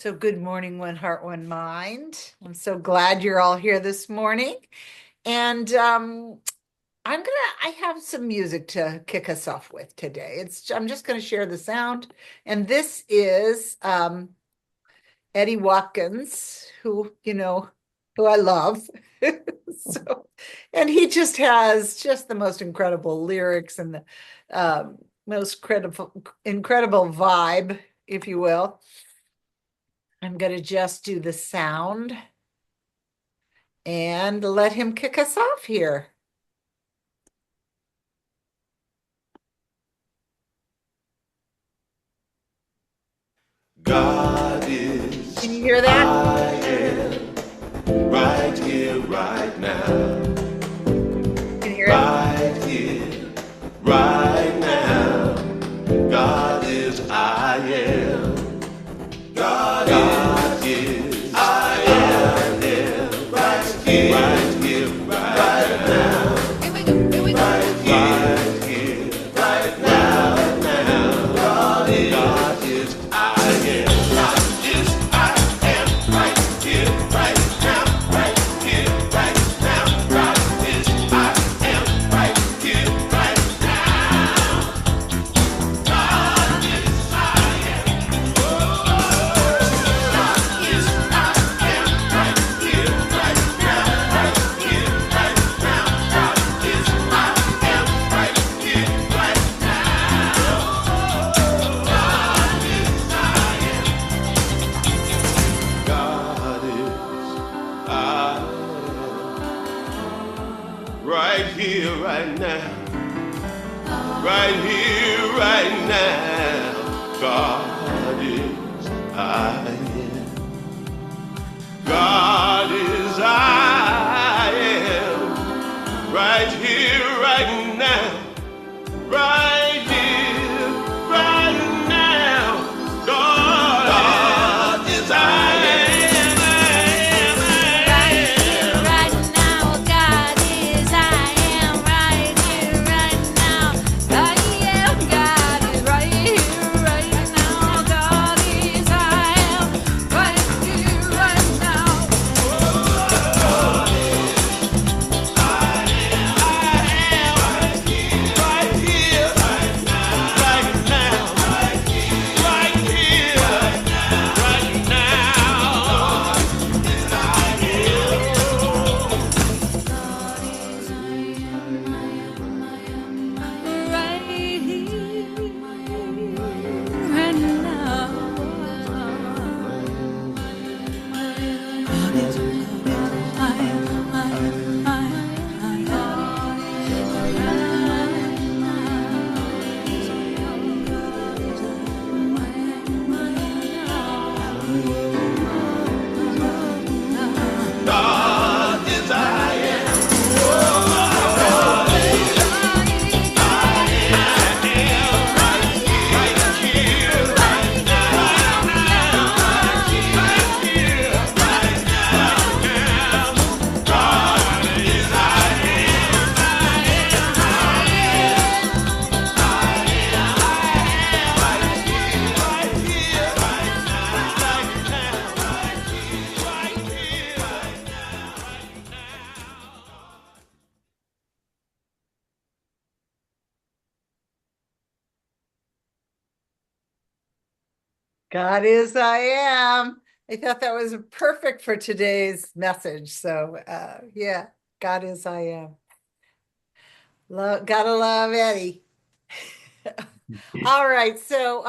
So good morning, One Heart, One Mind. I'm so glad you're all here this morning. And I have some music to kick us off with today. I'm just gonna share the sound. And this is Eddie Watkins, who I love. So, and he just has just the most incredible lyrics and the most incredible vibe, if you will. I'm going to just do the sound and let him kick us off here. God is. Can you hear that? I am right here, right now. Can you hear it? Right here, right now. God is. I am. God is. I am. Right here, right now. Right here, right now. God is. I am. God is. I am. Right here, right now. Right here, right now. God is. I am. Right here, right now. God is. I am. God is. I am. Right here, right now. Right here, right now. God is. I am. Right here, right God is. I am. Right here, right now. Right here, right now. God is. I am. God is. I am. Right here, right now. Right here, right now. God is. I am. Right here, right now, God is, I am right here, right now. I am, God is right here, right now. God is, I am right here, right now. Right here, right now. Right now. Right here, right now. Right here, right now. God is. I am. Right here, right now. Right here, right now. God is. I am. Right here, right now. Right now. Right here, right now. God is, I am. I thought that was perfect for today's message. So, yeah, God is, I am. Gotta love Eddie. All right. So,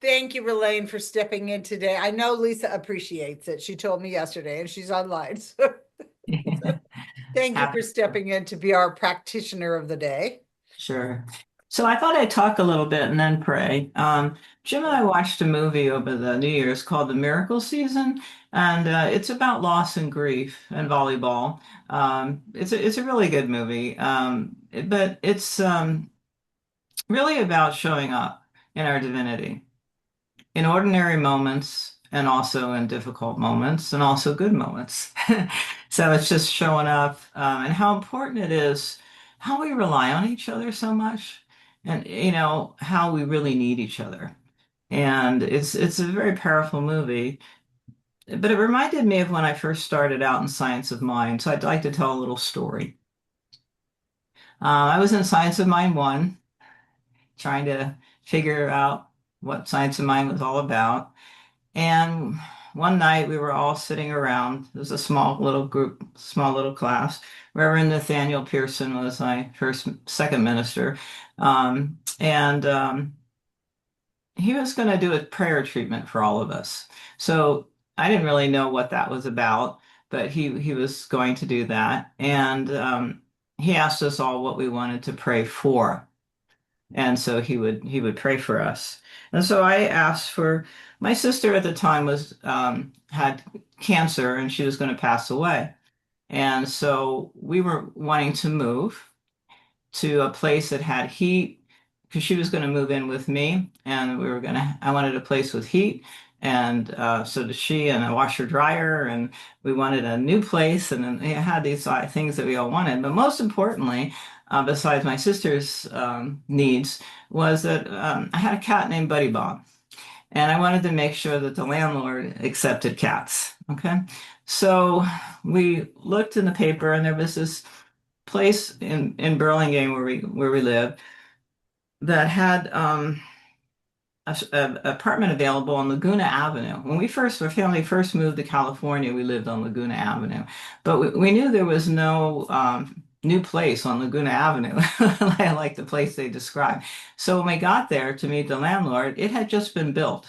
thank you, Ralane, for stepping in today. I know Lisa appreciates it. She told me yesterday and she's online. So thank you for stepping in to be our practitioner of the day. Sure. So I thought I'd talk a little bit and then pray. Jim and I watched a movie over the New Year's called The Miracle Season, and it's about loss and grief and volleyball. It's a really good movie, but it's really about showing up in our divinity in ordinary moments and also in difficult moments and also good moments. So it's just showing up and how important it is, how we rely on each other so much, and how we really need each other. And it's a very powerful movie. But it reminded me of when I first started out in Science of Mind. So I'd like to tell a little story. I was in Science of Mind 1, trying to figure out what Science of Mind was all about. And one night we were all sitting around. It was a small little group, small little class. Reverend Nathaniel Pearson was my second minister. And he was going to do a prayer treatment for all of us. So I didn't really know what that was about, but he was going to do that. And he asked us all what we wanted to pray for. And so he would pray for us. And so I asked for my sister at the time was had cancer and she was going to pass away. And so we were wanting to move to a place that had heat because she was going to move in with me and I wanted a place with heat. And so did she, and a washer dryer, and we wanted a new place, and then it had these things that we all wanted. But most importantly, besides my sister's needs, was that I had a cat named Buddy Bob, and I wanted to make sure that the landlord accepted cats. Okay, so we looked in the paper, and there was this place in Burlingame where we live that had a apartment available on Laguna Avenue. When our family first moved to California, we lived on Laguna Avenue, but we knew there was no new place on Laguna Avenue, like the place they described. So when we got there to meet the landlord, it had just been built.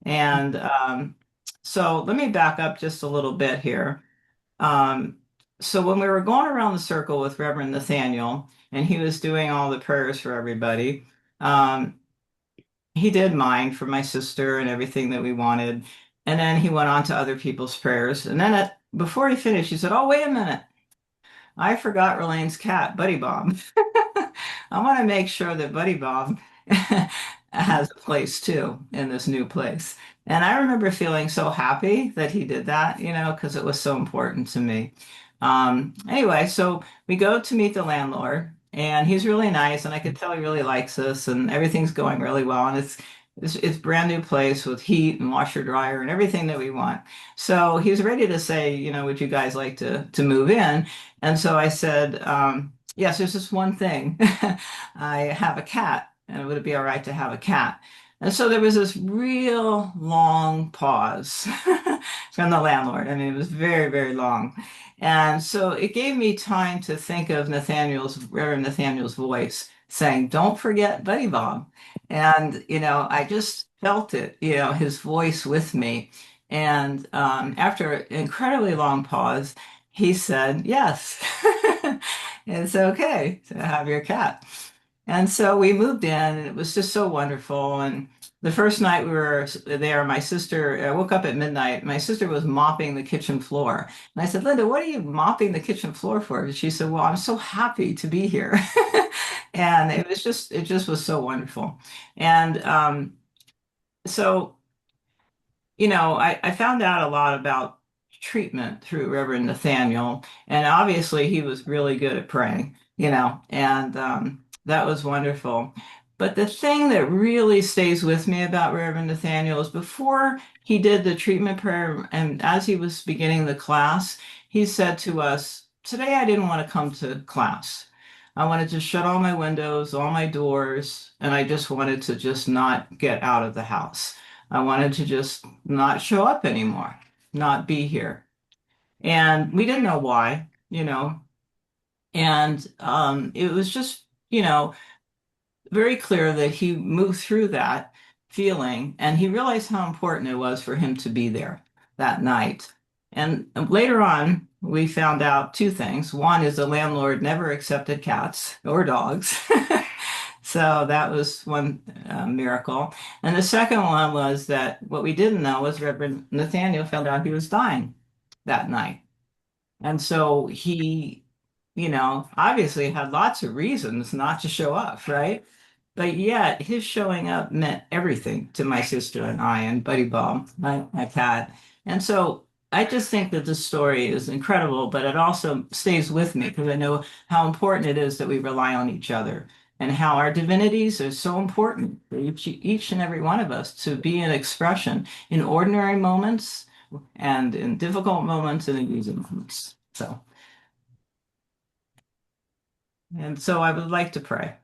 And so let me back up just a little bit here. Um, so when we were going around the circle with Reverend Nathaniel, and he was doing all the prayers for everybody, um, he did mine for my sister and everything that we wanted. And then he went on to other people's prayers. And then before he finished, he said, "Oh, wait a minute. I forgot Ralane's cat, Buddy Bob. I want to make sure that Buddy Bob has a place too in this new place." And I remember feeling so happy that he did that, because it was so important to me. Anyway, so we go to meet the landlord, and he's really nice, and I could tell he really likes us, and everything's going really well, and it's brand new place with heat and washer dryer and everything that we want. So he's ready to say, would you guys like to move in? And so I said, yes, there's just one thing. I have a cat, and would it be all right to have a cat? And so there was this real long pause from the landlord. I mean, it was very, very long. And so it gave me time to think of Reverend Nathaniel's voice saying, "Don't forget Buddy Bob." And, I just felt it, his voice with me. And after an incredibly long pause, he said, "Yes, it's okay to have your cat." And so we moved in, and it was just so wonderful. And the first night we were there, I woke up at midnight. My sister was mopping the kitchen floor. And I said, "Linda, what are you mopping the kitchen floor for?" And she said, "Well, I'm so happy to be here." And it just was so wonderful. And so I found out a lot about treatment through Reverend Nathaniel, and obviously he was really good at praying, and that was wonderful. But the thing that really stays with me about Reverend Nathaniel is before he did the treatment prayer, and as he was beginning the class, he said to us, "Today I didn't want to come to class. I wanted to shut all my windows, all my doors, and I just wanted to just not get out of the house. I wanted to just not show up anymore, not be here." And we didn't know why, and it was just, very clear that he moved through that feeling and he realized how important it was for him to be there that night. And later on, we found out two things. One is the landlord never accepted cats or dogs. So that was one miracle. And the second one was that what we didn't know was Reverend Nathaniel found out he was dying that night. And so he, obviously had lots of reasons not to show up, right? But yet his showing up meant everything to my sister and I and Buddy Bob, my cat. And so I just think that this story is incredible, but it also stays with me because I know how important it is that we rely on each other and how our divinities are so important for each and every one of us to be an expression in ordinary moments and in difficult moments and in easy moments. So I would like to pray.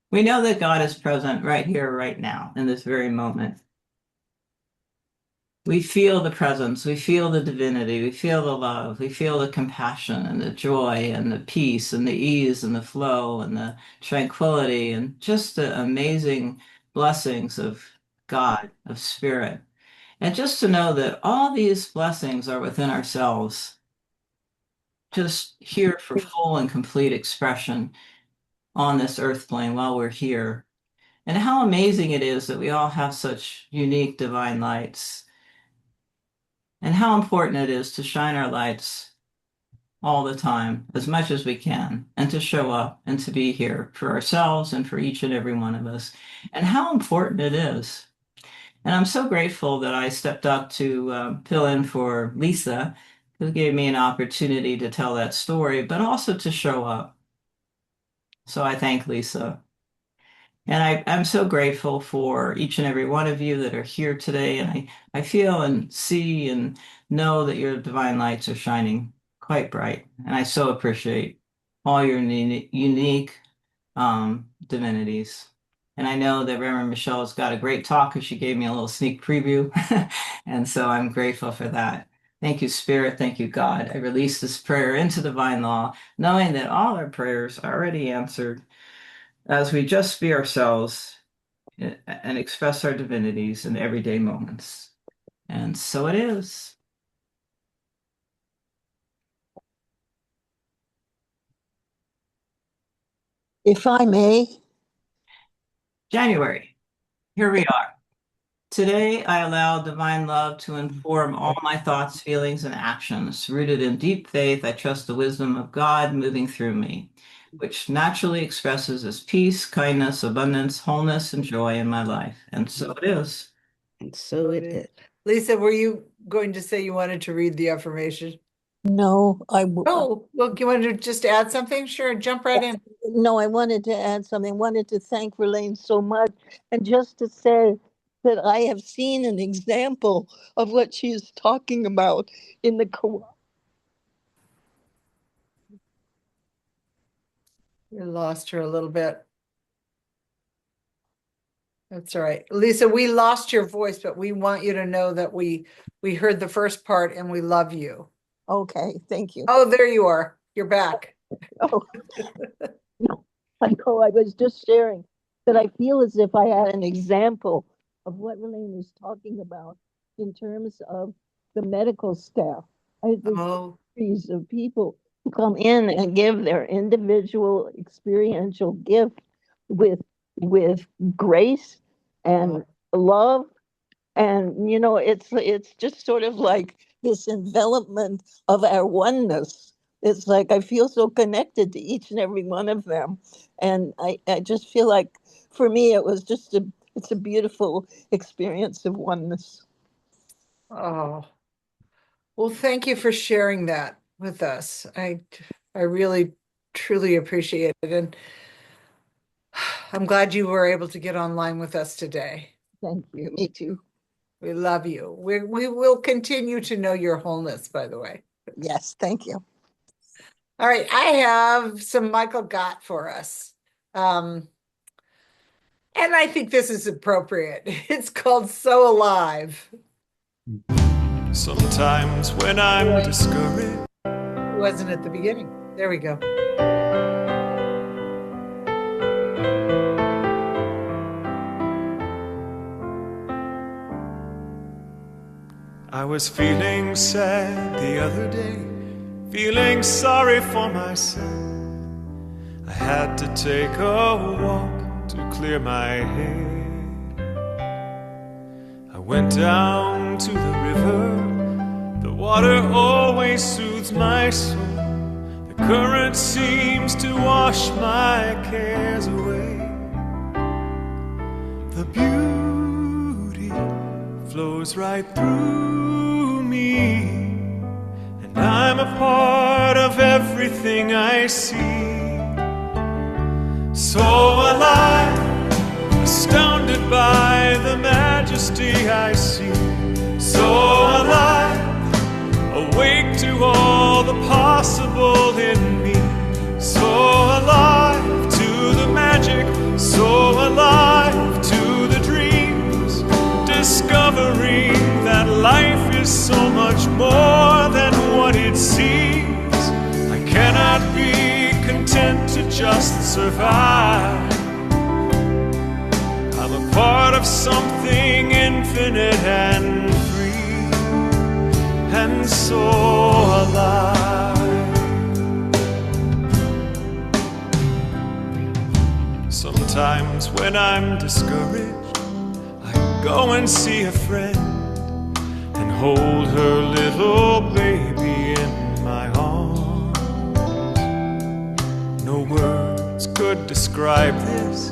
We know that God is present right here, right now, in this very moment. We feel the presence, we feel the divinity, we feel the love, we feel the compassion and the joy and the peace and the ease and the flow and the tranquility and just the amazing blessings of God, of Spirit. And just to know that all these blessings are within ourselves, just here for full and complete expression on this earth plane while we're here. And how amazing it is that we all have such unique divine lights, and how important it is to shine our lights all the time, as much as we can, and to show up and to be here for ourselves and for each and every one of us, and how important it is. And I'm so grateful that I stepped up to fill in for Lisa, who gave me an opportunity to tell that story, but also to show up. So I thank Lisa. And I'm so grateful for each and every one of you that are here today. And I feel and see and know that your divine lights are shining quite bright. And I so appreciate all your unique divinities. And I know that Reverend Michelle has got a great talk because she gave me a little sneak preview. And so I'm grateful for that. Thank you, Spirit. Thank you, God. I release this prayer into divine law, knowing that all our prayers are already answered as we just be ourselves and express our divinities in everyday moments. And so it is. If I may, January, here we are. Today, I allow divine love to inform all my thoughts, feelings, and actions. Rooted in deep faith, I trust the wisdom of God moving through me, which naturally expresses as peace, kindness, abundance, wholeness, and joy in my life. And so it is. and so it is. Lisa, were you going to say you wanted to read the affirmation? No, Oh, well, you wanted to just add something? Sure, jump right in. no, I wanted to add something. I wanted to thank Ralane so much, and just to say that I have seen an example of what she is talking about in the co. We lost her a little bit. That's all right. Lisa, we lost your voice, but we want you to know that we heard the first part and we love you. Okay, thank you. Oh, there you are. You're back. Oh, no, I know. I was just sharing that I feel as if I had an example of what Ralane was talking about in terms of the medical staff. I had this Oh, series of people who come in and give their individual experiential gift with grace and love. And it's just sort of like this envelopment of our oneness. It's like I feel so connected to each and every one of them. And I just feel like for me it was just it's a beautiful experience of oneness. oh. Well, thank you for sharing that with us. I really truly appreciate it. And I'm glad you were able to get online with us today. Thank you. Me too. We love you. We will continue to know your wholeness, by the way. Yes, thank you. All right, I have some Michael Gott for us. And I think this is appropriate. It's called So Alive. Sometimes when I'm discouraged, It wasn't at the beginning. There we go. I was feeling sad the other day, feeling sorry for myself. I had to take a walk to clear my head. I went down to the river. The water always soothes my soul. The current seems to wash my cares away. The beauty flows right through me, and I'm a part of everything I see. So alive, astounded by the majesty I see. So alive, awake to all the possible in me. So alive to the magic, so alive to the dreams, discovering that life is so much more than what it seems. I cannot be content to just survive. I'm a part of something infinite and free, and so alive. Sometimes when I'm discouraged, I go and see a friend and hold her little baby in my arms. No words could describe this.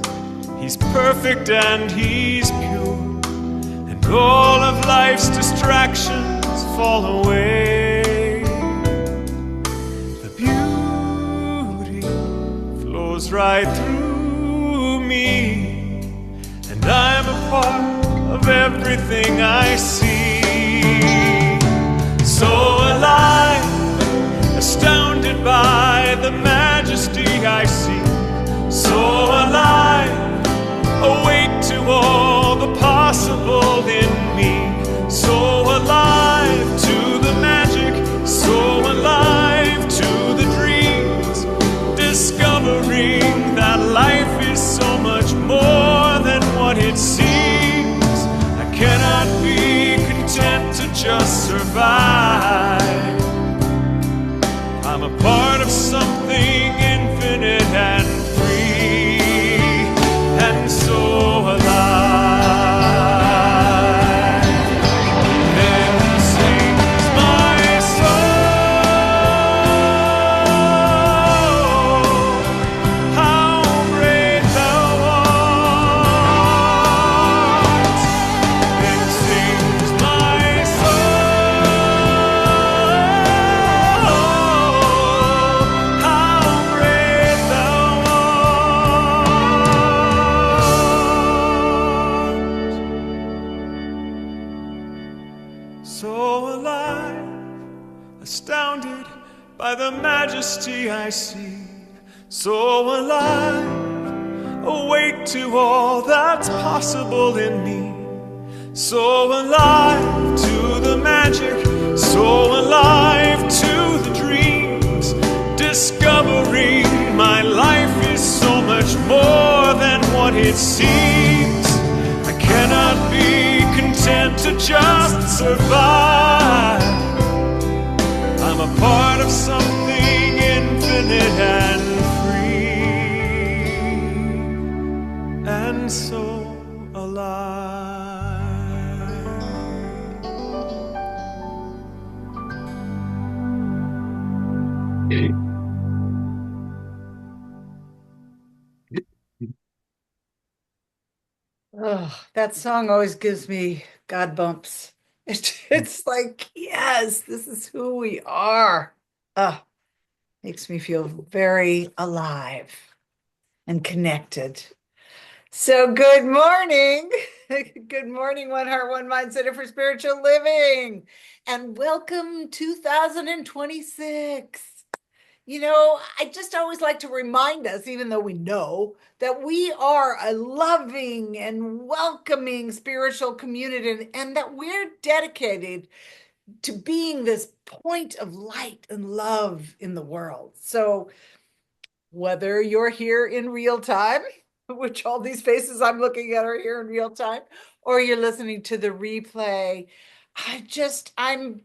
He's perfect and he's pure, and all of life's distractions fall away. The beauty flows right through me, and I'm a part of everything I see. So alive, astounded by the majesty I see. So alive, awake to all the possible in me. So alive to the magic, so alive to the dreams, discovering that life is so much more than what it seems. I cannot be content to just survive. I'm a part of something infinite and free, and so alive. Then sings my soul, how great thou art. Then sings my soul, how great thou art. So alive, astounded by the majesty I see. So alive, awake to all that's possible in me. So alive to the magic, so alive to the dreams, discovering my life is so much more than what it seems. I cannot be content to just survive. I'm a part of something infinite and free, and so alive. Oh, that song always gives me God bumps. It's like, yes, this is who we are. Makes me feel very alive and connected. So, good morning. Good morning, One Heart, One Mind Center for Spiritual Living. And welcome 2026. You know, I just always like to remind us, even though we know, that we are a loving and welcoming spiritual community, and that we're dedicated to being this point of light and love in the world. So whether you're here in real time, which all these faces I'm looking at are here in real time, or you're listening to the replay, I'm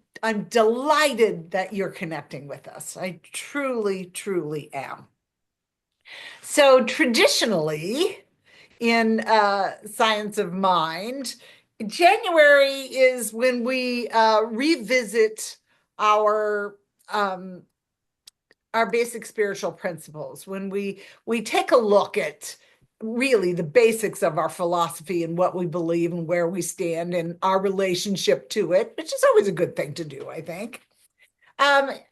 delighted that you're connecting with us. I truly, truly am. So traditionally, in Science of Mind, January is when we revisit our basic spiritual principles, when we take a look at really the basics of our philosophy and what we believe and where we stand and our relationship to it, which is always a good thing to do, I think.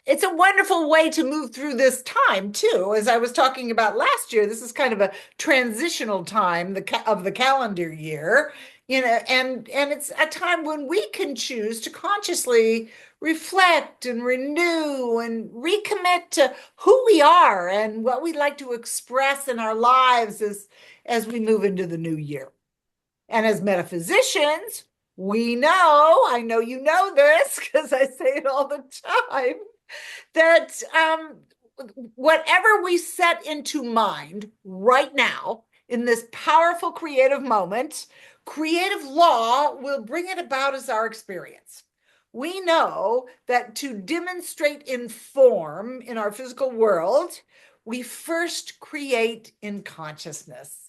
It's a wonderful way to move through this time too. As I was talking about last year, this is kind of a transitional time of the calendar year, and it's a time when we can choose to consciously reflect and renew and recommit to who we are and what we'd like to express in our lives as we move into the new year. And as metaphysicians, we know, I know you know this because I say it all the time, that whatever we set into mind right now in this powerful creative moment, creative law will bring it about as our experience. We know that to demonstrate in form in our physical world, we first create in consciousness.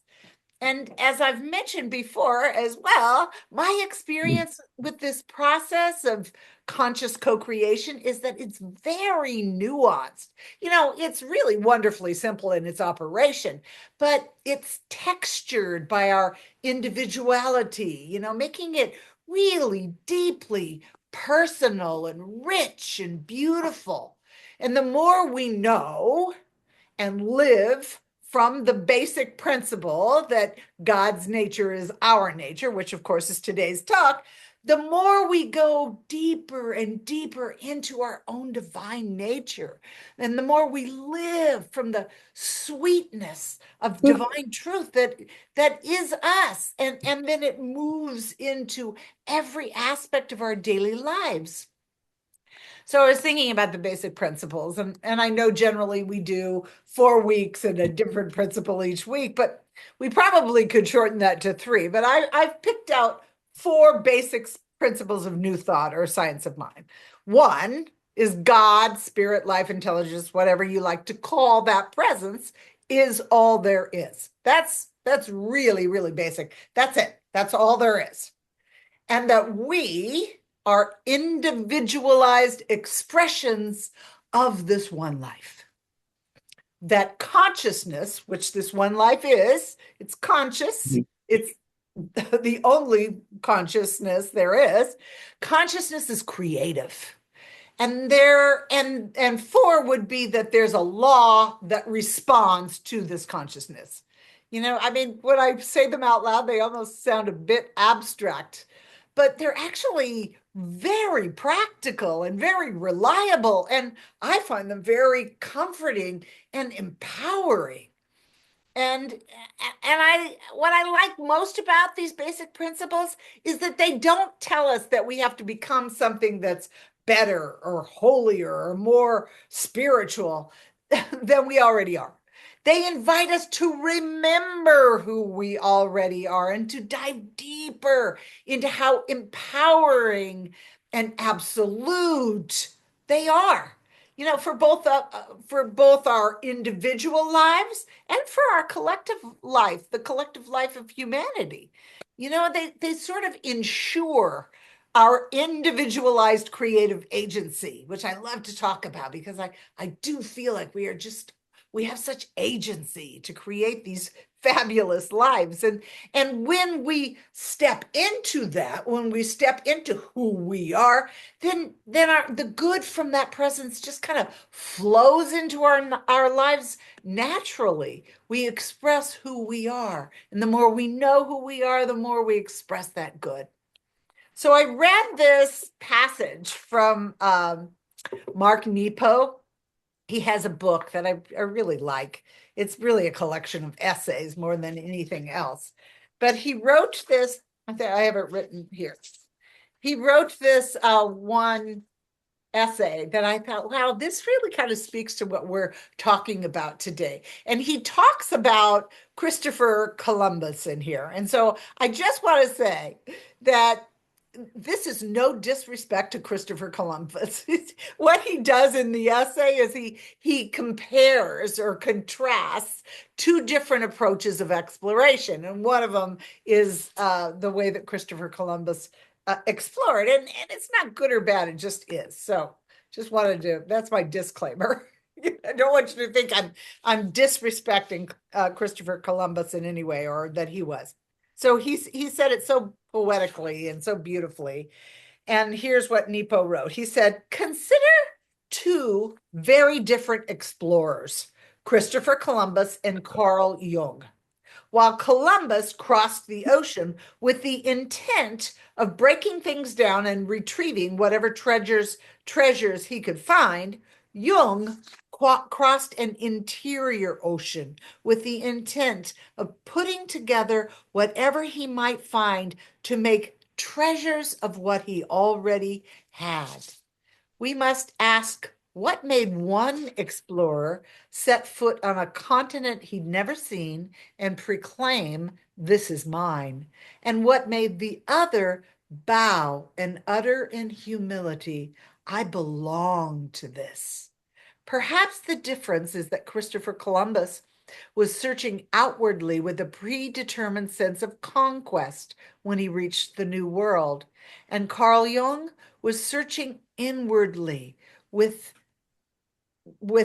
And as I've mentioned before as well, my experience with this process of conscious co-creation is that it's very nuanced. It's really wonderfully simple in its operation, but it's textured by our individuality, making it really deeply personal and rich and beautiful. And the more we know and live from the basic principle that God's nature is our nature, which of course is today's talk, the more we go deeper and deeper into our own divine nature, and the more we live from the sweetness of divine truth that is us, and then it moves into every aspect of our daily lives. So I was thinking about the basic principles, and I know generally we do 4 weeks and a different principle each week, but we probably could shorten that to 3. But I've picked out 4 basic principles of new thought or science of mind. One is God, spirit, life, intelligence, whatever you like to call that presence, is all there is. That's really, really basic. That's it. That's all there is. And that we are individualized expressions of this one life. That consciousness, which this one life is, it's conscious, it's the only consciousness there is. Consciousness is creative. And 4 would be that there's a law that responds to this consciousness. When I say them out loud, they almost sound a bit abstract, but they're actually very practical and very reliable. And I find them very comforting and empowering. And what I like most about these basic principles is that they don't tell us that we have to become something that's better or holier or more spiritual than we already are. They invite us to remember who we already are and to dive deeper into how empowering and absolute they are. For both our individual lives and for our collective life, the collective life of humanity. They sort of ensure our individualized creative agency, which I love to talk about because I do feel like we have such agency to create these fabulous lives. And when we step into that, when we step into who we are, then the good from that presence just kind of flows into our lives naturally. We express who we are. And the more we know who we are, the more we express that good. So I read this passage from Mark Nepo. He has a book that I really like. It's really a collection of essays more than anything else. But he wrote this, I have it written here. He wrote this one essay that I thought, wow, this really kind of speaks to what we're talking about today. And he talks about Christopher Columbus in here. And so I just want to say that this is no disrespect to Christopher Columbus. What he does in the essay is he compares or contrasts 2 different approaches of exploration. And one of them is the way that Christopher Columbus explored. And it's not good or bad, it just is. So just wanted to, that's my disclaimer. I don't want you to think I'm disrespecting Christopher Columbus in any way, or that he was. So he said it so poetically and so beautifully. And here's what Nepo wrote. He said, "Consider two very different explorers, Christopher Columbus and Carl Jung. While Columbus crossed the ocean with the intent of breaking things down and retrieving whatever treasures he could find, Jung crossed an interior ocean with the intent of putting together whatever he might find to make treasures of what he already had. We must ask what made one explorer set foot on a continent he'd never seen and proclaim, "This is mine," and what made the other bow and utter in humility, "I belong to this." Perhaps the difference is that Christopher Columbus was searching outwardly with a predetermined sense of conquest when he reached the New World, and Carl Jung was searching inwardly with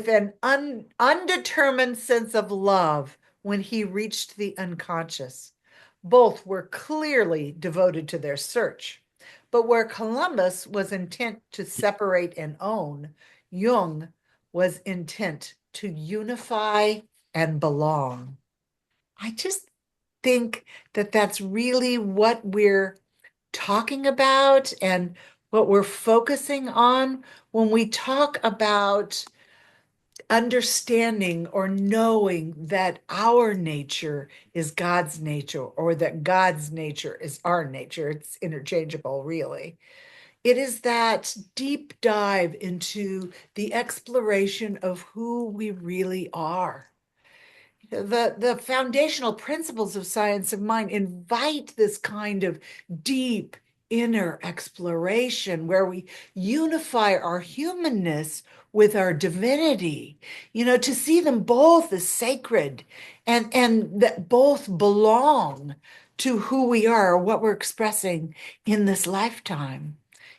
an undetermined sense of love when he reached the unconscious. Both were clearly devoted to their search. But where Columbus was intent to separate and own, Jung was intent to unify and belong. I just think that that's really what we're talking about and what we're focusing on when we talk about understanding or knowing that our nature is God's nature or that God's nature is our nature. It's interchangeable, really. It is that deep dive into the exploration of who we really are. The foundational principles of science of mind invite this kind of deep inner exploration where we unify our humanness with our divinity, to see them both as sacred and that both belong to who we are, what we're expressing in this lifetime.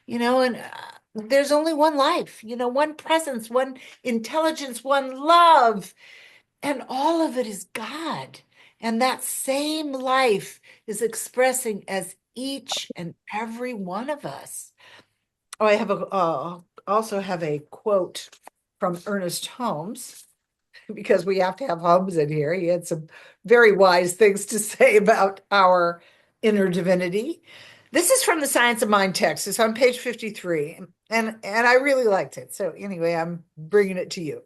And there's only one life, one presence, one intelligence, one love. And all of it is God. And that same life is expressing as each and every one of us. Oh, I also have a quote from Ernest Holmes, because we have to have Holmes in here. He had some very wise things to say about our inner divinity. This is from the Science of Mind text. It's on page 53, and I really liked it. So anyway, I'm bringing it to you.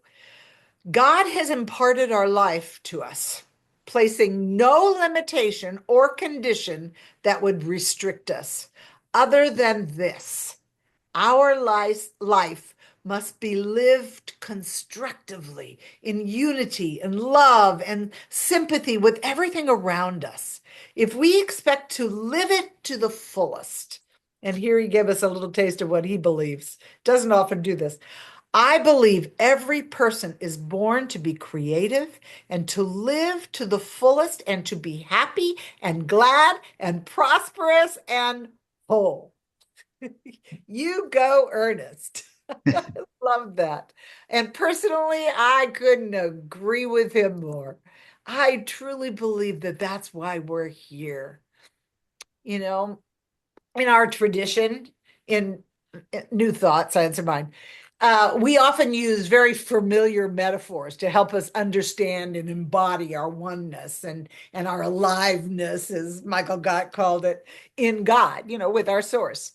God has imparted our life to us, placing no limitation or condition that would restrict us, other than this: our life must be lived constructively in unity and love and sympathy with everything around us. If we expect to live it to the fullest, and here he gave us a little taste of what he believes, doesn't often do this. I believe every person is born to be creative and to live to the fullest and to be happy and glad and prosperous and whole. You go, Ernest. I love that. And personally, I couldn't agree with him more. I truly believe that that's why we're here. In our tradition, in New Thought, Science of Mind, we often use very familiar metaphors to help us understand and embody our oneness and our aliveness, as Michael Gott called it, in God, with our source.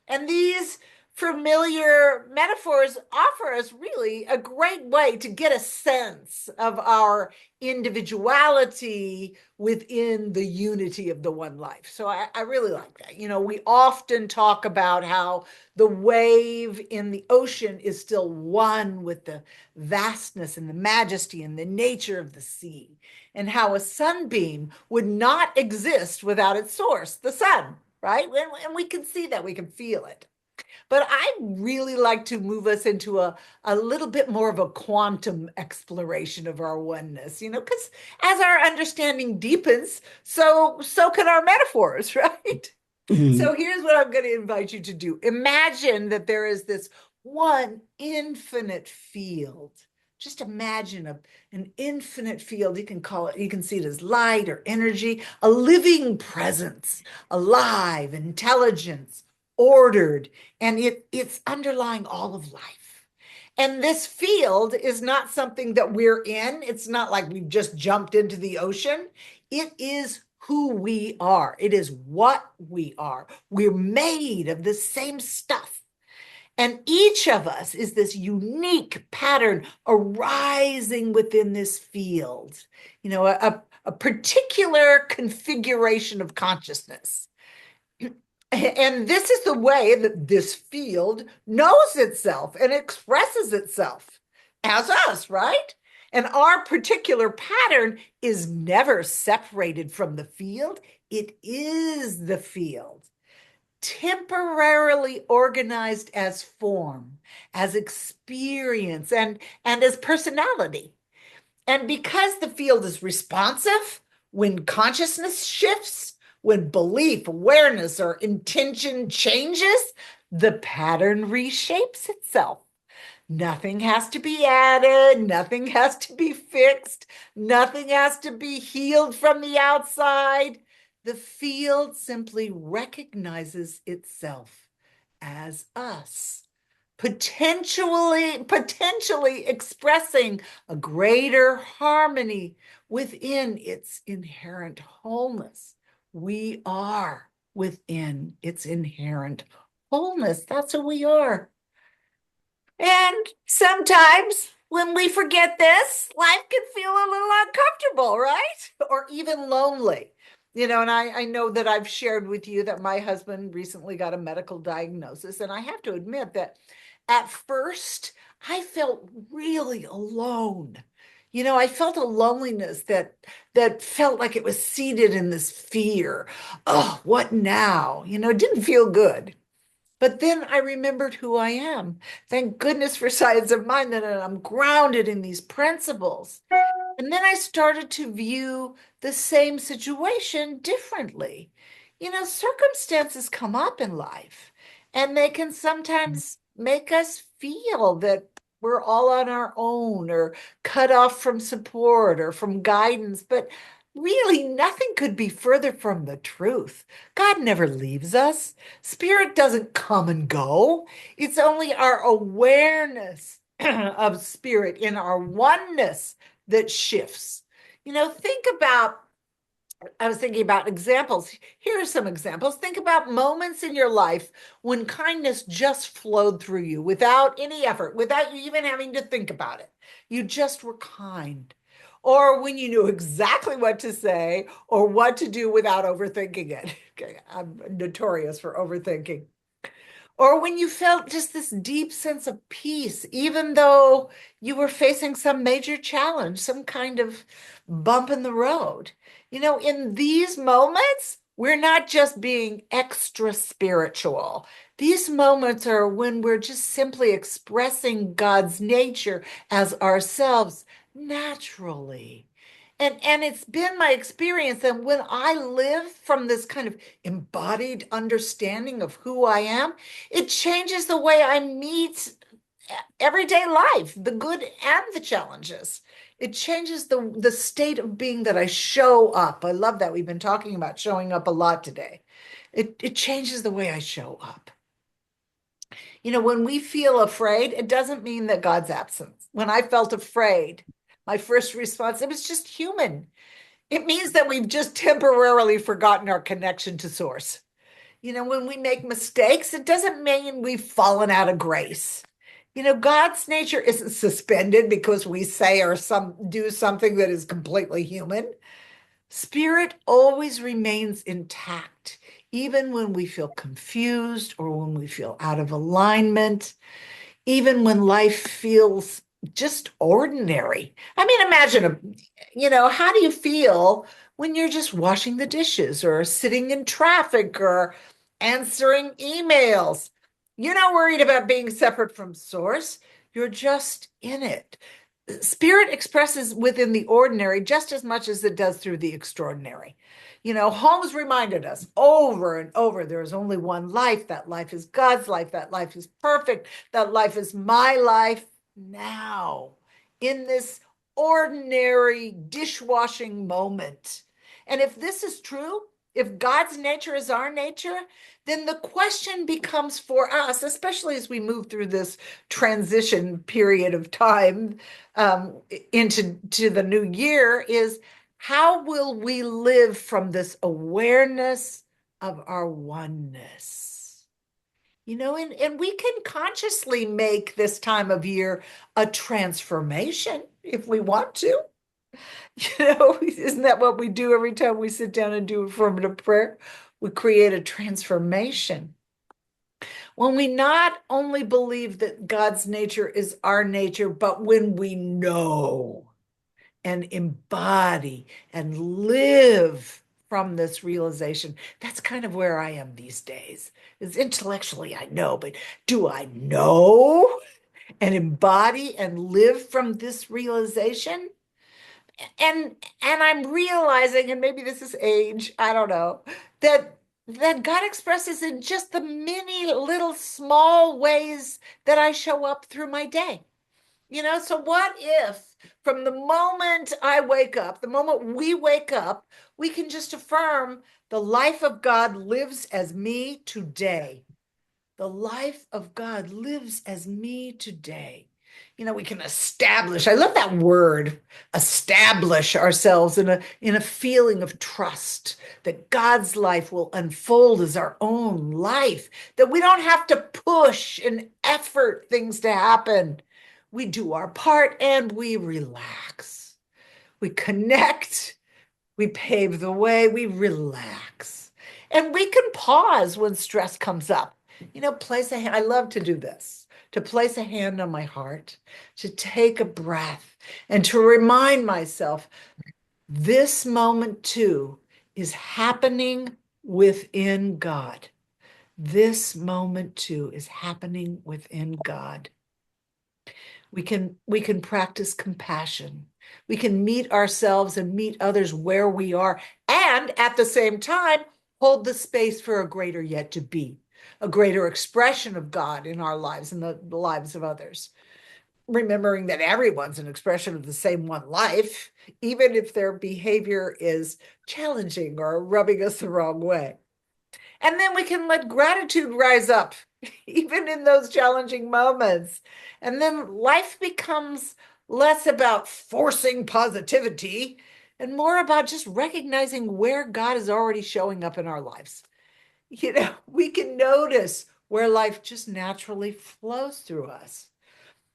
And these familiar metaphors offer us really a great way to get a sense of our individuality within the unity of the one life. So I really like that. We often talk about how the wave in the ocean is still one with the vastness and the majesty and the nature of the sea, and how a sunbeam would not exist without its source, the sun, right? And we can see that, we can feel it. But I really like to move us into a little bit more of a quantum exploration of our oneness, because as our understanding deepens, so can our metaphors, right? So here's what I'm going to invite you to do. Imagine that there is this one infinite field. Just imagine an infinite field. You can see it as light or energy, a living presence, alive, intelligence, ordered, and it's underlying all of life. And this field is not something that we're in. It's not like we've just jumped into the ocean. It is who we are. It is what we are. We're made of the same stuff. And each of us is this unique pattern arising within this field, a particular configuration of consciousness. And this is the way that this field knows itself and expresses itself as us, right? And our particular pattern is never separated from the field. It is the field, temporarily organized as form, as experience, and as personality. And because the field is responsive, when consciousness shifts, when belief, awareness, or intention changes, the pattern reshapes itself. Nothing has to be added, nothing has to be fixed, nothing has to be healed from the outside. The field simply recognizes itself as us, potentially expressing a greater harmony within its inherent wholeness. We are within its inherent wholeness. That's who we are. And sometimes when we forget this, life can feel a little uncomfortable, right? Or even lonely. And I know that I've shared with you that my husband recently got a medical diagnosis. And I have to admit that at first I felt really alone. I felt a loneliness that felt like it was seated in this fear. Oh, what now? It didn't feel good. But then I remembered who I am. Thank goodness for science of mind that I'm grounded in these principles. And then I started to view the same situation differently. Circumstances come up in life, and they can sometimes make us feel that we're all on our own or cut off from support or from guidance. But really, nothing could be further from the truth. God never leaves us. Spirit doesn't come and go. It's only our awareness of spirit in our oneness that shifts. Think about, I was thinking about examples. Here are some examples. Think about moments in your life when kindness just flowed through you without any effort, without you even having to think about it. You just were kind. Or when you knew exactly what to say or what to do without overthinking it. Okay, I'm notorious for overthinking. Or when you felt just this deep sense of peace, even though you were facing some major challenge, some kind of bump in the road. In these moments, we're not just being extra spiritual. These moments are when we're just simply expressing God's nature as ourselves naturally. And it's been my experience that when I live from this kind of embodied understanding of who I am, it changes the way I meet everyday life, the good and the challenges. It changes the state of being that I show up. I love that we've been talking about showing up a lot today. It changes the way I show up. When we feel afraid, it doesn't mean that God's absent. When I felt afraid, my first response, it was just human. It means that we've just temporarily forgotten our connection to source. When we make mistakes, it doesn't mean we've fallen out of grace. God's nature isn't suspended because we say or do something that is completely human. Spirit always remains intact, even when we feel confused or when we feel out of alignment, even when life feels just ordinary. I mean, imagine, how do you feel when you're just washing the dishes or sitting in traffic or answering emails? You're not worried about being separate from source. You're just in it. Spirit expresses within the ordinary just as much as it does through the extraordinary. Holmes reminded us over and over there is only one life. That life is God's life. That life is perfect. That life is my life now, in this ordinary dishwashing moment. And if this is true, if God's nature is our nature, then the question becomes for us, especially as we move through this transition period of time into the new year, is how will we live from this awareness of our oneness? And we can consciously make this time of year a transformation if we want to. Isn't that what we do every time we sit down and do affirmative prayer? We create a transformation. When we not only believe that God's nature is our nature, but when we know and embody and live from this realization, that's kind of where I am these days. Is intellectually I know, but do I know and embody and live from this realization? And I'm realizing, and maybe this is age, I don't know, that God expresses in just the many little small ways that I show up through my day. So what if from the moment I wake up, the moment we wake up, we can just affirm the life of God lives as me today. The life of God lives as me today. We can establish, I love that word, establish ourselves in a feeling of trust that God's life will unfold as our own life, that we don't have to push and effort things to happen. We do our part and we relax. We connect, we pave the way, we relax. And we can pause when stress comes up. Place a hand. I love to do this, to place a hand on my heart, to take a breath, and to remind myself this moment too is happening within God. This moment too is happening within God. We can practice compassion. We can meet ourselves and meet others where we are, and at the same time, hold the space for a greater yet to be, a greater expression of God in our lives and the lives of others. Remembering that everyone's an expression of the same one life, even if their behavior is challenging or rubbing us the wrong way. And then we can let gratitude rise up, even in those challenging moments. And then life becomes less about forcing positivity and more about just recognizing where God is already showing up in our lives. We can notice where life just naturally flows through us.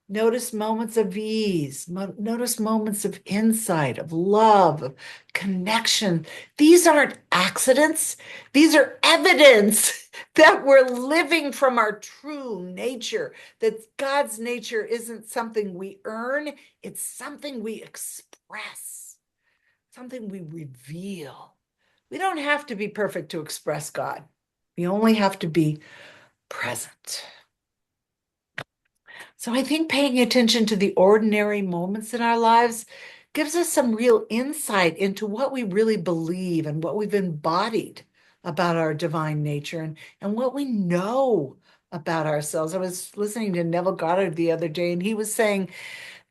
Notice moments of ease, notice moments of insight, of love, of connection. These aren't accidents. These are evidence that we're living from our true nature, that God's nature isn't something we earn, it's something we express, something we reveal. We don't have to be perfect to express God. We only have to be present. So I think paying attention to the ordinary moments in our lives gives us some real insight into what we really believe and what we've embodied about our divine nature and what we know about ourselves. I was listening to Neville Goddard the other day, and he was saying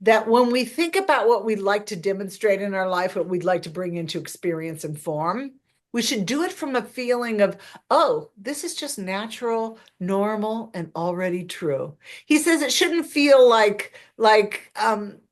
that when we think about what we'd like to demonstrate in our life, what we'd like to bring into experience and form, we should do it from a feeling of, oh, this is just natural, normal, and already true. He says it shouldn't feel like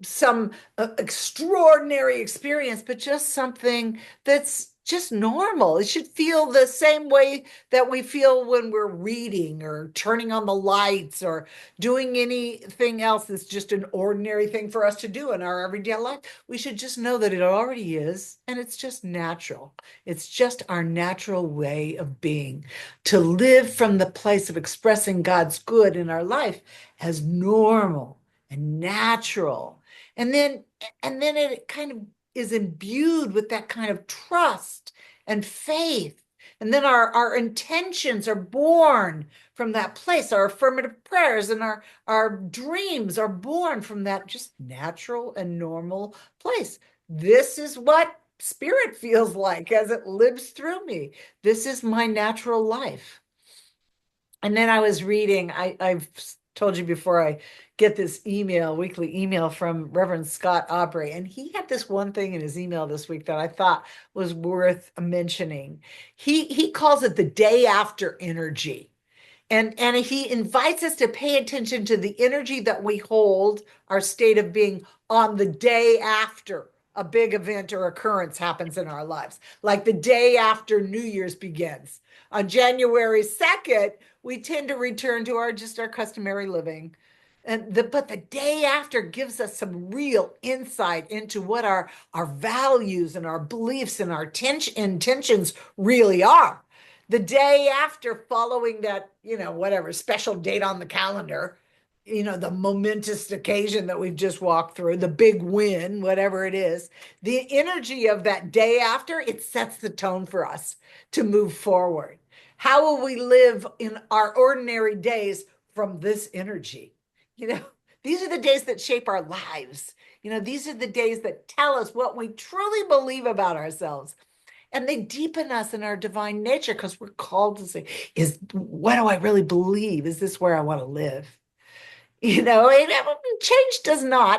some extraordinary experience, but just something that's just normal. It should feel the same way that we feel when we're reading or turning on the lights or doing anything else that's just an ordinary thing for us to do in our everyday life. We should just know that it already is, and it's just natural. It's just our natural way of being, to live from the place of expressing God's good in our life as normal and natural. And then it kind of is imbued with that kind of trust and faith. And then our intentions are born from that place. Our affirmative prayers and our dreams are born from that just natural and normal place. This is what spirit feels like as it lives through me. This is my natural life. And then I was reading, I've told you before, I get this weekly email from Reverend Scott Aubrey, and he had this one thing in his email this week that I thought was worth mentioning. He calls it the day after energy. And he invites us to pay attention to the energy that we hold, our state of being, on the day after a big event or occurrence happens in our lives, like the day after New Year's begins. On January 2nd, we tend to return to our customary living. But the day after gives us some real insight into what our values and our beliefs and our intentions really are. The day after, following that, whatever special date on the calendar, the momentous occasion that we've just walked through, the big win, whatever it is, the energy of that day after, it sets the tone for us to move forward. How will we live in our ordinary days from this energy? These are the days that shape our lives. These are the days that tell us what we truly believe about ourselves. And they deepen us in our divine nature because we're called to say, what do I really believe? Is this where I want to live?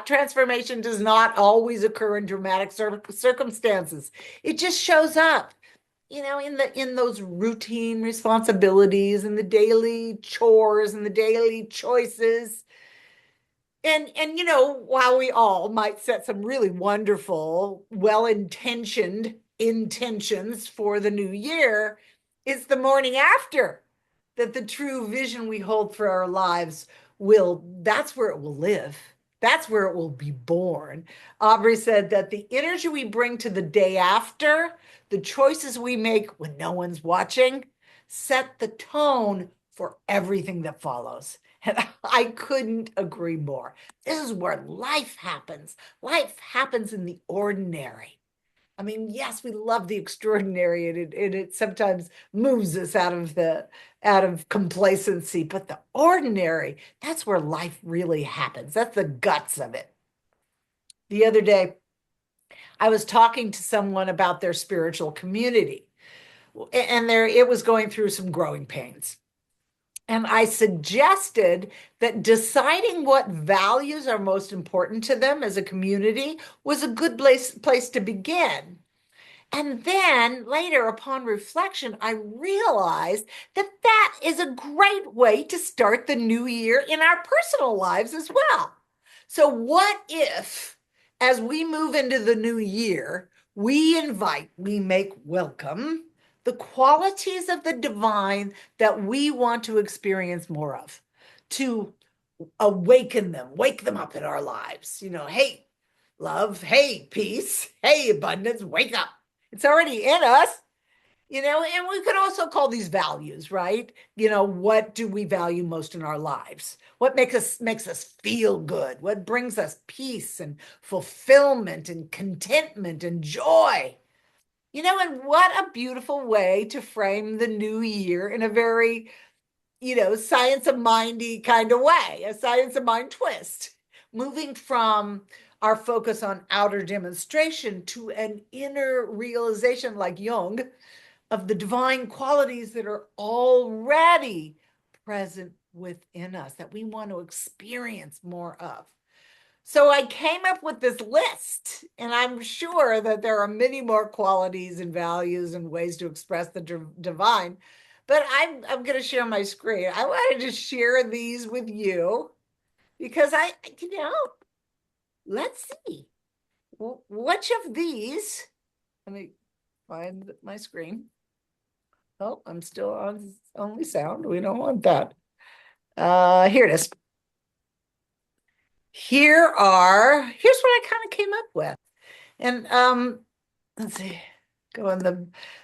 Transformation does not always occur in dramatic circumstances. It just shows up, in those routine responsibilities and the daily chores and the daily choices. And while we all might set some really wonderful, well-intentioned intentions for the new year, it's the morning after that the true vision we hold for our lives that's where it will live. That's where it will be born. Aubrey said that the energy we bring to the day after, the choices we make when no one's watching, set the tone for everything that follows. And I couldn't agree more. This is where life happens. Life happens in the ordinary. I mean, yes, we love the extraordinary, and it sometimes moves us out of complacency, but the ordinary, that's where life really happens. That's the guts of it. The other day, I was talking to someone about their spiritual community, and it was going through some growing pains. And I suggested that deciding what values are most important to them as a community was a good place to begin. And then later, upon reflection, I realized that that is a great way to start the new year in our personal lives as well. So what if, as we move into the new year, we make welcome the qualities of the divine that we want to experience more of, to awaken them, wake them up in our lives. Hey, love, hey, peace, hey, abundance, wake up. It's already in us, and we could also call these values, right? What do we value most in our lives? What makes us feel good? What brings us peace and fulfillment and contentment and joy? And what a beautiful way to frame the new year in a very, science of mindy kind of way, a science of mind twist, moving from our focus on outer demonstration to an inner realization, like Jung, of the divine qualities that are already present within us that we want to experience more of. So I came up with this list, and I'm sure that there are many more qualities and values and ways to express the divine, but I'm going to share my screen. I wanted to share these with you because let's see. Which of these, let me find my screen. Oh, I'm still on only sound. We don't want that. Here it is. Here's what I kind of came up with. And let's see,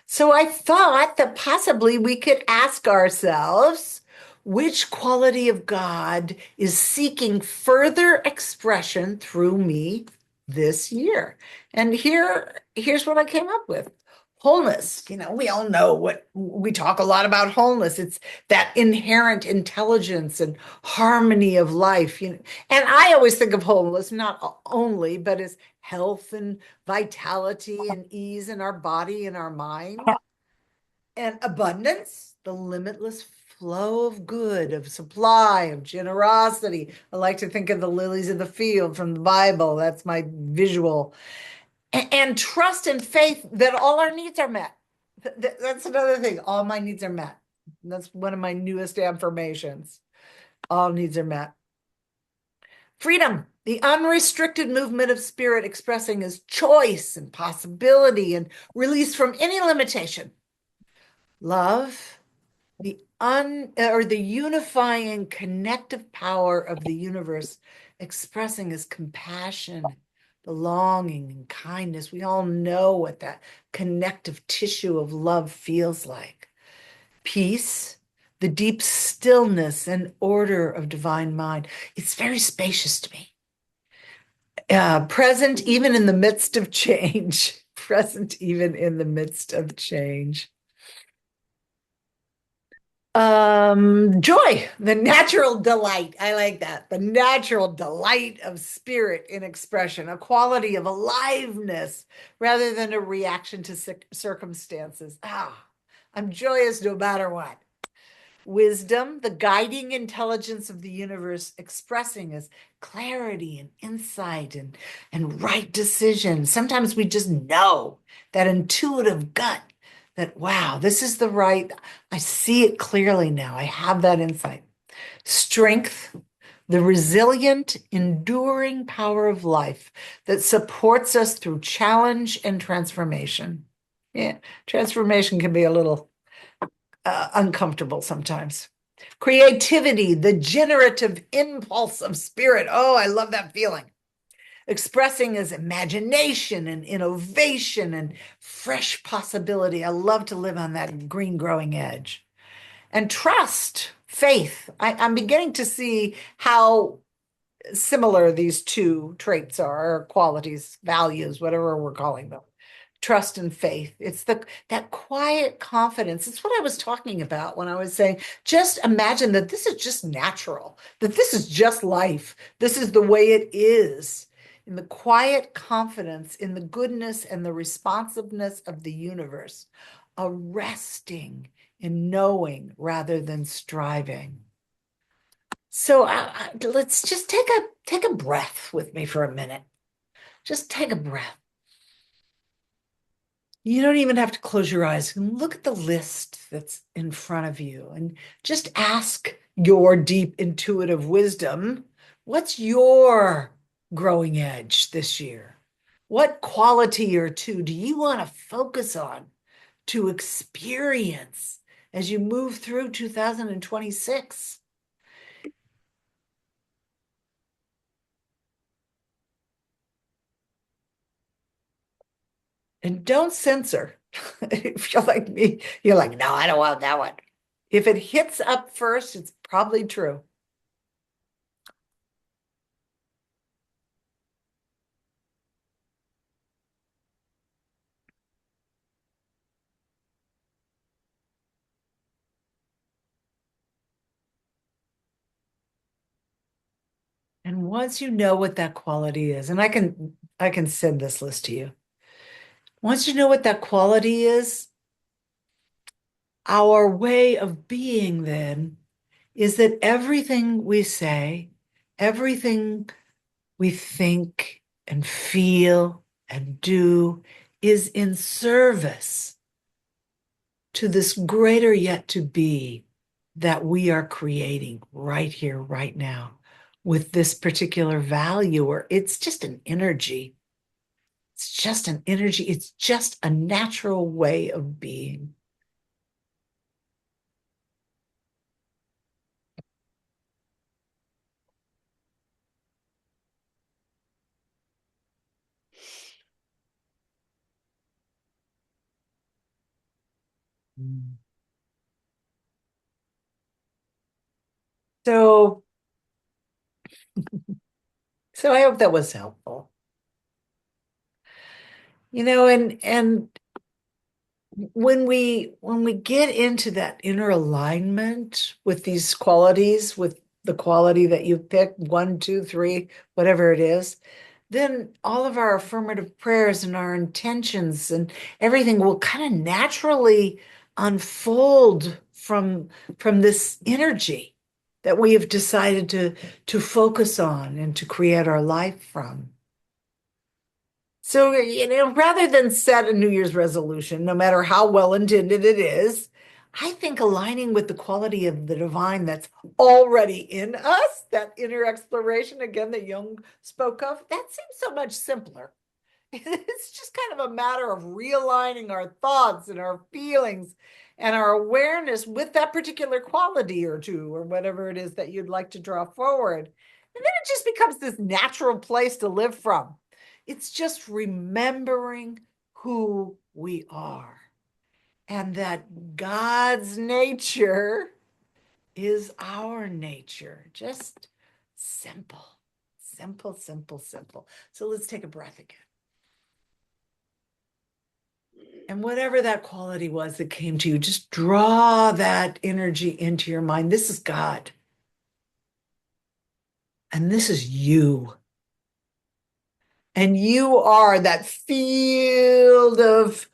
so I thought that possibly we could ask ourselves, which quality of God is seeking further expression through me this year? And here's what I came up with. Wholeness. We all know what we talk a lot about wholeness. It's that inherent intelligence and harmony of life. And I always think of wholeness not only, but as health and vitality and ease in our body and our mind, and abundance, the limitless flow of good, of supply, of generosity. I like to think of the lilies of the field from the Bible. That's my visual. And trust and faith that all our needs are met. That's another thing. All my needs are met. That's one of my newest affirmations. All needs are met. Freedom, the unrestricted movement of spirit expressing as choice and possibility and release from any limitation. Love, the unifying connective power of the universe expressing as compassion, belonging, and kindness. We all know what that connective tissue of love feels like. Peace, the deep stillness and order of divine mind. It's very spacious to me. Present even in the midst of change. Present even in the midst of change. Joy, the natural delight. I like that. The natural delight of spirit in expression, a quality of aliveness rather than a reaction to circumstances. I'm joyous no matter what. Wisdom, the guiding intelligence of the universe expressing as clarity and insight and right decision. Sometimes we just know that intuitive gut that, wow, this is the right, I see it clearly now. I have that insight. Strength, the resilient, enduring power of life that supports us through challenge and transformation. Yeah, transformation can be a little uncomfortable sometimes. Creativity, the generative impulse of spirit. Oh, I love that feeling. Expressing as imagination and innovation and fresh possibility. I love to live on that green growing edge. And trust, faith. I'm beginning to see how similar these two traits are, or qualities, values, whatever we're calling them. Trust and faith. It's that quiet confidence. It's what I was talking about when I was saying, just imagine that this is just natural, that this is just life. This is the way it is. In the quiet confidence in the goodness and the responsiveness of the universe, a resting in knowing rather than striving. So let's just take a breath with me for a minute. Just take a breath. You don't even have to close your eyes. You can look at the list that's in front of you and just ask your deep intuitive wisdom, what's your growing edge this year? What quality or two do you want to focus on to experience as you move through 2026? And don't censor. If you're like me, you're like, no, I don't want that one. If it hits up first, it's probably true. And once you know what that quality is, and I can send this list to you. Once you know what that quality is, our way of being then is that everything we say, everything we think and feel and do is in service to this greater yet to be that we are creating right here, right now, with this particular value, or it's just an energy. It's just an energy. It's just a natural way of being. So, so I hope that was helpful. And when we get into that inner alignment with these qualities, with the quality that you picked, 1, 2, 3, whatever it is, then all of our affirmative prayers and our intentions and everything will kind of naturally unfold from this energy that we have decided to focus on and to create our life from. So, rather than set a New Year's resolution, no matter how well intended it is, I think aligning with the quality of the divine that's already in us, that inner exploration again that Jung spoke of, that seems so much simpler. It's just kind of a matter of realigning our thoughts and our feelings and our awareness with that particular quality or two, or whatever it is that you'd like to draw forward. And then it just becomes this natural place to live from. It's just remembering who we are and that God's nature is our nature. Just simple, simple, simple, simple. So let's take a breath again. And whatever that quality was that came to you, just draw that energy into your mind. This is God. And this is you. And you are that field of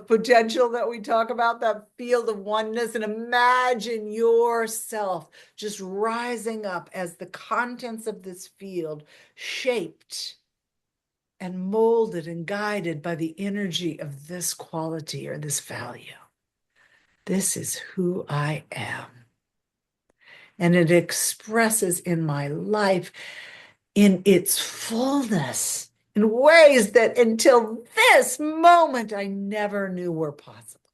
potential that we talk about, that field of oneness. And imagine yourself just rising up as the contents of this field, shaped and molded and guided by the energy of this quality or this value. This is who I am. And it expresses in my life in its fullness in ways that until this moment I never knew were possible.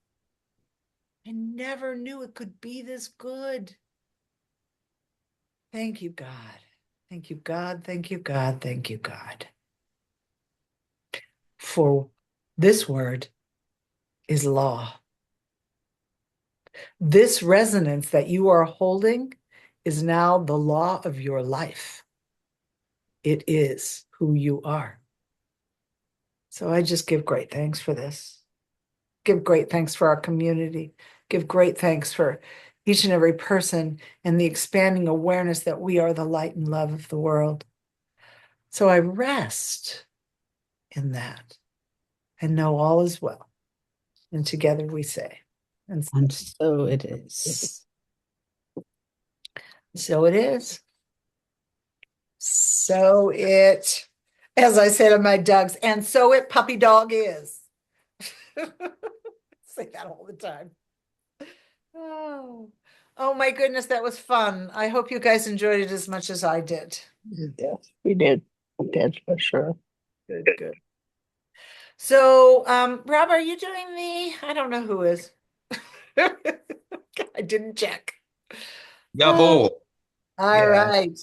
I never knew it could be this good. Thank you, God. Thank you, God. Thank you, God. Thank you, God. For this word is law. This resonance that you are holding is now the law of your life. It is who you are. So I just give great thanks for this. Give great thanks for our community. Give great thanks for each and every person and the expanding awareness that we are the light and love of the world. So I rest in that and know all is well. And together we say, and so it is. so it is. So it, as I say to my dogs, and so it puppy dog is. Say that all the time. Oh my goodness, that was fun. I hope you guys enjoyed it as much as I did. Yes, we did. That's for sure. Good, good. So, Rob, are you doing I don't know who is. I didn't check. Jawohl. All Yeah. right.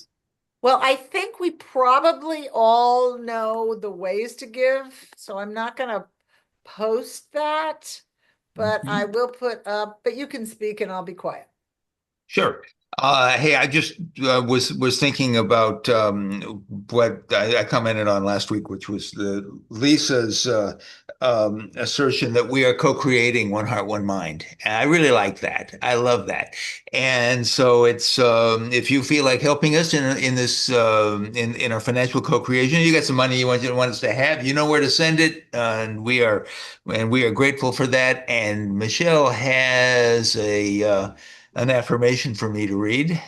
Well, I think we probably all know the ways to give, so I'm not going to post that, but I will put up, but you can speak and I'll be quiet. Sure. Hey, I just was thinking about what I commented on last week, which was Lisa's assertion that we are co-creating one heart, one mind. And I really like that. I love that. And so it's if you feel like helping us in this in our financial co-creation, you got some money you want us to have, you know where to send it, and we are grateful for that. And Michelle has an affirmation for me to read.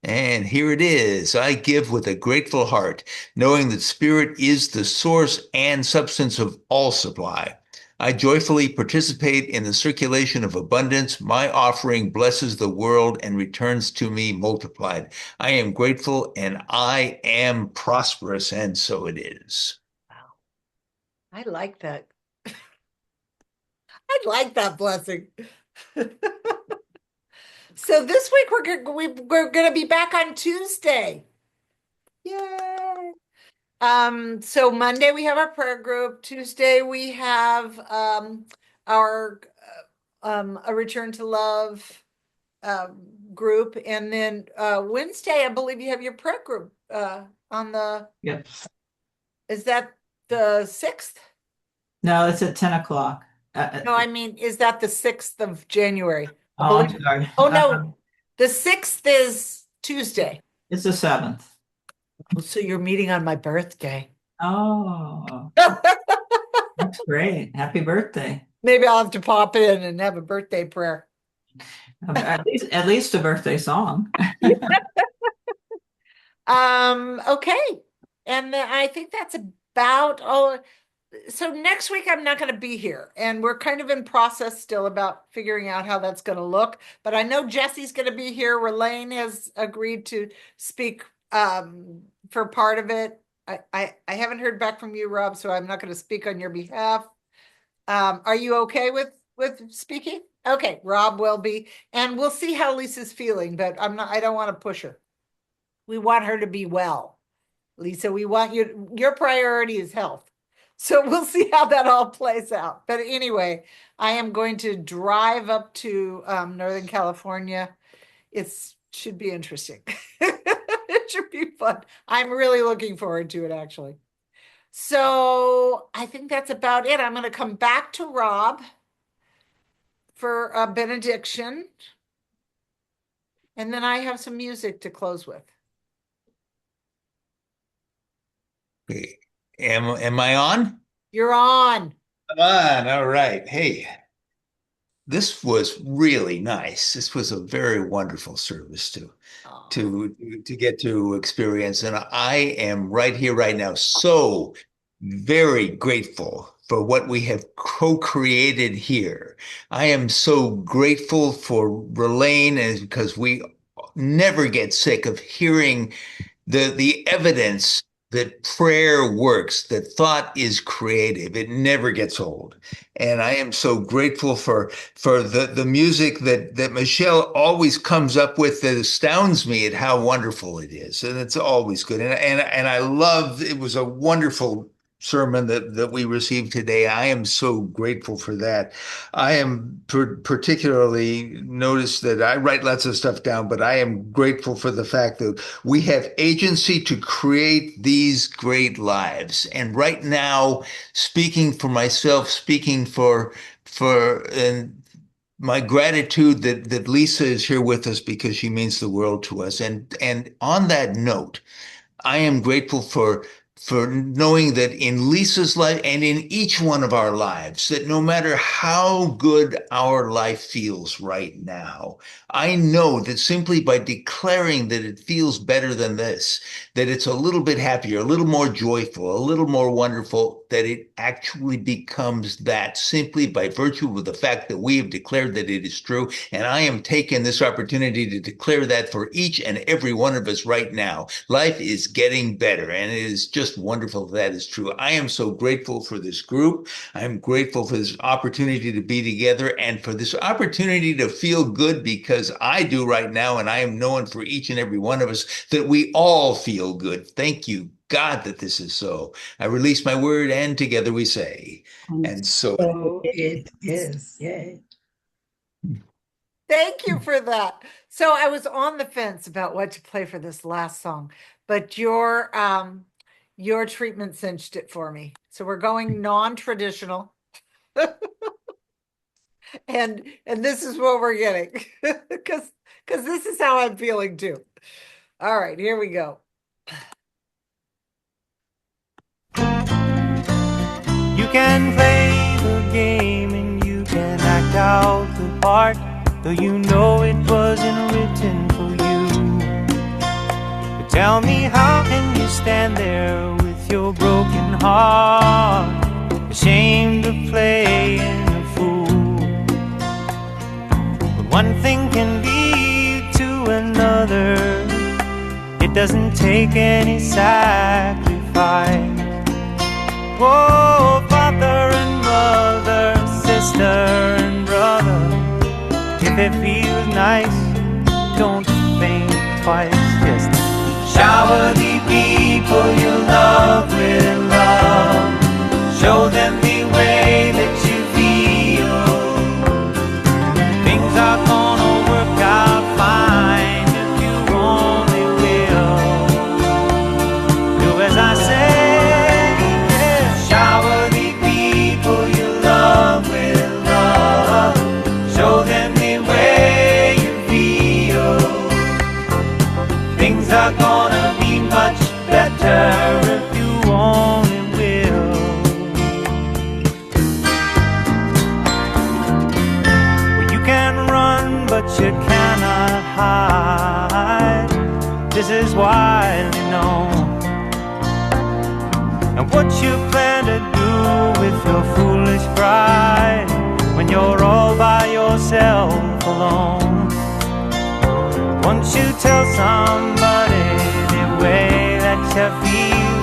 And here it is. I give with a grateful heart, knowing that spirit is the source and substance of all supply. I joyfully participate in the circulation of abundance. My offering blesses the world and returns to me multiplied. I am grateful and I am prosperous, and so it is. Wow. I like that. I like that blessing. So this week we're going to be back on Tuesday. Yay. So Monday we have our prayer group. Tuesday we have our a return to love group, and then Wednesday I believe you have your prayer group on the. Yep. Is that the 6th? No, it's at 10 o'clock. No, I mean, is that the 6th of January? Oh, I'm sorry. Oh no, the 6th is Tuesday. It's the 7th. So you're meeting on my birthday. Oh, that's great. Happy birthday. Maybe I'll have to pop in and have a birthday prayer. At least a birthday song. Okay. And I think that's about all. So next week I'm not going to be here, and we're kind of in process still about figuring out how that's going to look. But I know Jesse's going to be here. Ralane has agreed to speak for part of it. I haven't heard back from you, Rob, so I'm not going to speak on your behalf. Are you okay with speaking? Okay, Rob will be, and we'll see how Lisa's feeling, but I don't want to push her. We want her to be well. Lisa, we want you, your priority is health. So we'll see how that all plays out. But anyway, I am going to drive up to Northern California. It should be interesting. It should be fun. I'm really looking forward to it, actually. So I think that's about it. I'm going to come back to Rob for a benediction. And then I have some music to close with. Okay. Am I on? You're on. Come on. All right. Hey, this was really nice. This was a very wonderful service too. Oh. To get to experience. And I am right here, right now, so very grateful for what we have co-created here. I am so grateful for Ralane, and because we never get sick of hearing the evidence that prayer works, that thought is creative. It never gets old. And I am so grateful for the music that Michelle always comes up with that astounds me at how wonderful it is. And it's always good. And I love, it was a wonderful sermon that we received today. I am so grateful for that. I am particularly noticed that I write lots of stuff down, but I am grateful for the fact that we have agency to create these great lives. And right now, speaking for myself, speaking for and my gratitude that Lisa is here with us because she means the world to us. And on that note, I am grateful for knowing that in Lisa's life and in each one of our lives, that no matter how good our life feels right now, I know that simply by declaring that it feels better than this, that it's a little bit happier, a little more joyful, a little more wonderful, that it actually becomes that simply by virtue of the fact that we have declared that it is true. And I am taking this opportunity to declare that for each and every one of us right now. Life is getting better, and it is just wonderful that is true. I am so grateful for this group. I'm grateful for this opportunity to be together and for this opportunity to feel good, because I do right now, and I am knowing for each and every one of us that we all feel good. Thank you, God, that this is so. I release my word, and together we say, and so it is. Yay. Thank you for that. So I was on the fence about what to play for this last song, but your treatment cinched it for me. So we're going non-traditional. And this is what we're getting. Because this is how I'm feeling too. All right, here we go. You can play the game and you can act out the part, though you know it wasn't written for you. But tell me, how can you stand there with your broken heart, ashamed of playing a fool? But one thing can lead to another. It doesn't take any sacrifice. Oh, father and mother, sister and brother, if it feels nice, don't think twice. Just shower the people you love with love. Show them the way that you feel. Things are gonna work out fine if you only will. Do as I say. Shower the people you love with love. Show them the way you feel. Things are gonna be much better if you only will. Won't you tell somebody the way that you feel?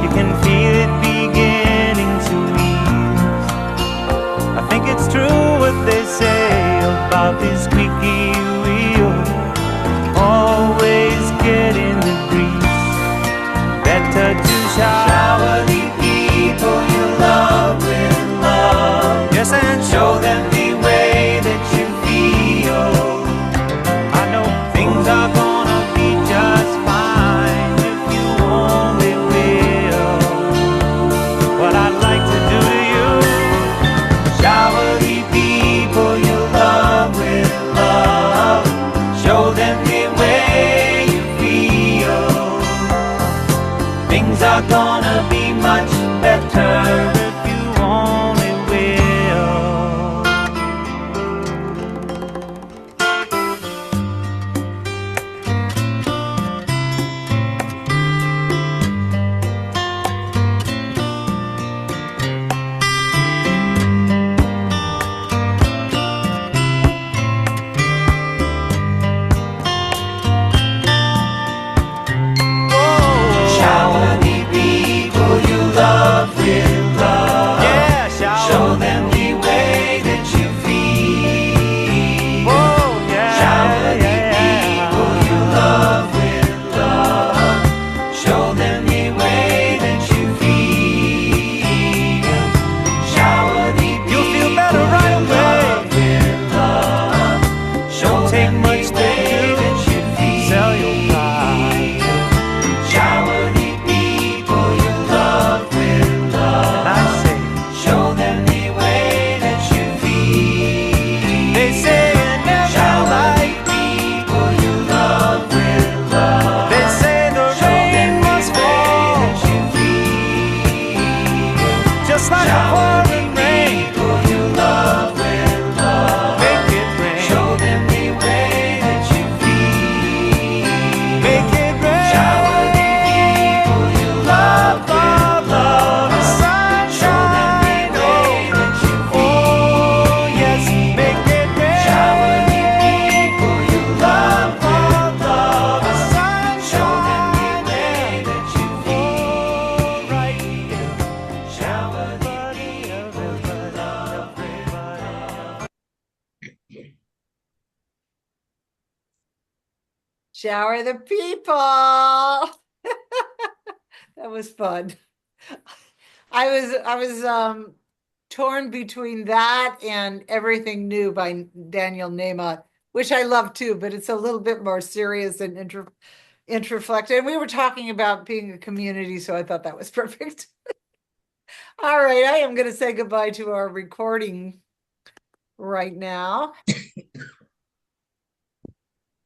You can feel it beginning to ease. I think it's true what they say about this squeaky wheel, always getting the grease. Better to shower the people you love with love. Yes, and show them the way that you feel. I know things are gonna be just fine if you only will. What I'd like to do to you, shower the people you love with love. Show them the way you feel. Things are gonna be much better if you only will. Shower the people you love with love. Yeah, show them the way that you feel. Oh, yeah. Shower the people you love with love. Show them the way that you feel. Shower the people you'll feel better right away with love. Show take much to do that you feel. Sell your pride. Shower the people you love with love. And I say, show them the way that you feel. They say you never shower like the people you love with love. They say the rain must fall that you feel. Just like a pouring rain. People you love with love. Make it rain. Show them the way that you feel. Make it rain. Shower the people you love with love. The sunshine. Show them the way that you feel. Oh, yes, make it rain. Shower the people you love with love. The sunshine. Show them the way that you feel. Right here. Shower the people you love with love. Shower the people. That was fun. I was torn between that and Everything New by Daniel Nemeth, which I love too, but it's a little bit more serious and introspective. And we were talking about being a community, so I thought that was perfect. All right, I am going to say goodbye to our recording right now.